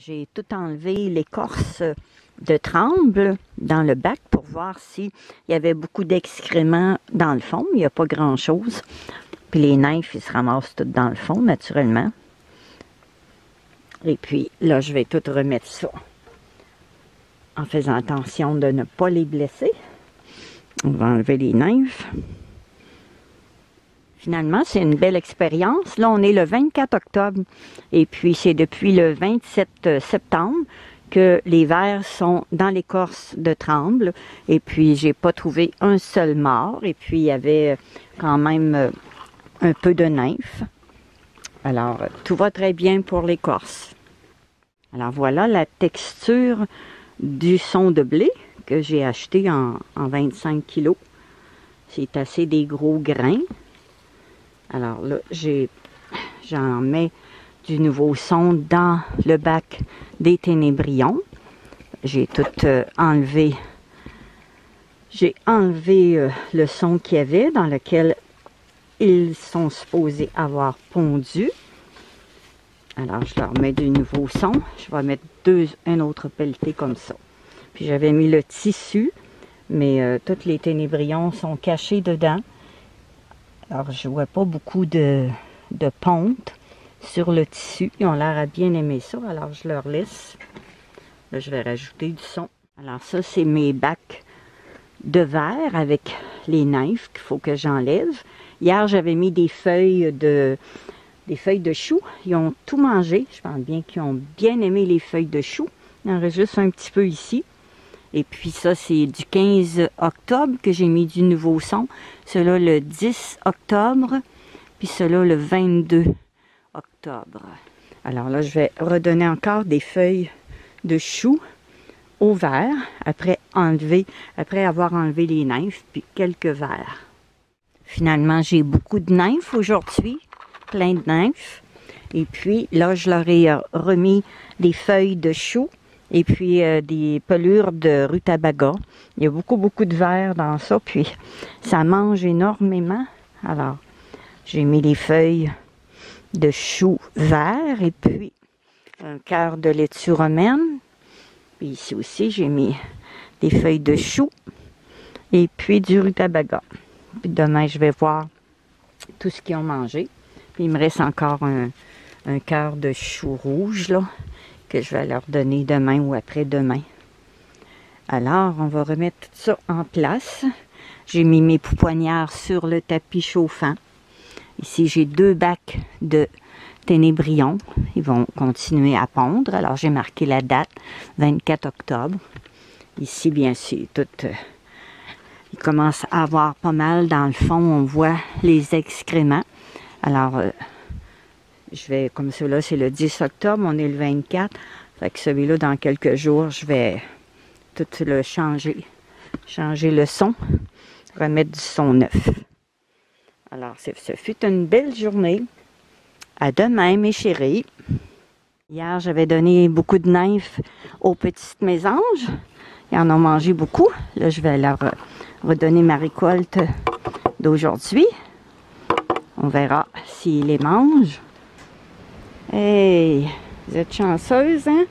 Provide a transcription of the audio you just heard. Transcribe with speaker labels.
Speaker 1: J'ai tout enlevé l'écorce de tremble dans le bac pour voir s'il y avait beaucoup d'excréments dans le fond. Il n'y a pas grand-chose. Puis les nymphes, ils se ramassent tout dans le fond, naturellement. Et puis là, je vais tout remettre ça en faisant attention de ne pas les blesser. On va enlever les nymphes. Finalement, c'est une belle expérience. Là, on est le 24 octobre et puis c'est depuis le 27 septembre que les vers sont dans l'écorce de tremble. Et puis, j'ai pas trouvé un seul mort. Et puis, il y avait quand même un peu de nymphes. Alors, tout va très bien pour l'écorce. Alors, voilà la texture du son de blé que j'ai acheté en 25 kilos. C'est assez des gros grains. Alors là, j'en mets du nouveau son dans le bac des ténébrions. J'ai tout enlevé. J'ai enlevé le son qu'il y avait dans lequel ils sont supposés avoir pondu. Alors, je leur mets du nouveau son. Je vais mettre un autre pelleté comme ça. Puis j'avais mis le tissu, mais tous les ténébrions sont cachés dedans. Alors, je vois pas beaucoup de ponte sur le tissu. Ils ont l'air à bien aimer ça, alors je leur laisse. Là, je vais rajouter du son. Alors ça, c'est mes bacs de verre avec les nymphes qu'il faut que j'enlève. Hier, j'avais mis des feuilles de chou. Ils ont tout mangé. Je pense bien qu'ils ont bien aimé les feuilles de chou. Il en reste juste un petit peu ici. Et puis ça, c'est du 15 octobre que j'ai mis du nouveau son. Celui-là, le 10 octobre. Puis celui-là, le 22 octobre. Alors là, je vais redonner encore des feuilles de chou au vert. Après avoir enlevé les nymphes, puis quelques verres. Finalement, j'ai beaucoup de nymphes aujourd'hui. Plein de nymphes. Et puis là, je leur ai remis des feuilles de chou. Et puis des pelures de rutabaga. Il y a beaucoup de verre dans ça. Puis ça mange énormément. Alors, j'ai mis les feuilles de chou vert. Et puis un quart de laitue romaine. Puis ici aussi, j'ai mis des feuilles de chou. Et puis du rutabaga. Puis demain, je vais voir tout ce qu'ils ont mangé. Puis il me reste encore un quart de chou rouge, là, que je vais leur donner demain ou après-demain. Alors, on va remettre tout ça en place. J'ai mis mes pouponnières sur le tapis chauffant. Ici, j'ai 2 bacs de ténébrions. Ils vont continuer à pondre. Alors, j'ai marqué la date, 24 octobre. Ici, bien sûr, il commence à avoir pas mal. Dans le fond, on voit les excréments. Alors, je vais, comme celui-là, c'est le 10 octobre, on est le 24. Fait que celui-là, dans quelques jours, je vais tout le changer le son, remettre du son neuf. Alors, ce fut une belle journée. À demain, mes chéris. Hier, j'avais donné beaucoup de nymphes aux petites mésanges. Ils en ont mangé beaucoup. Là, je vais leur redonner ma récolte d'aujourd'hui. On verra s'ils les mangent. Hey, vous êtes chanceuse, hein?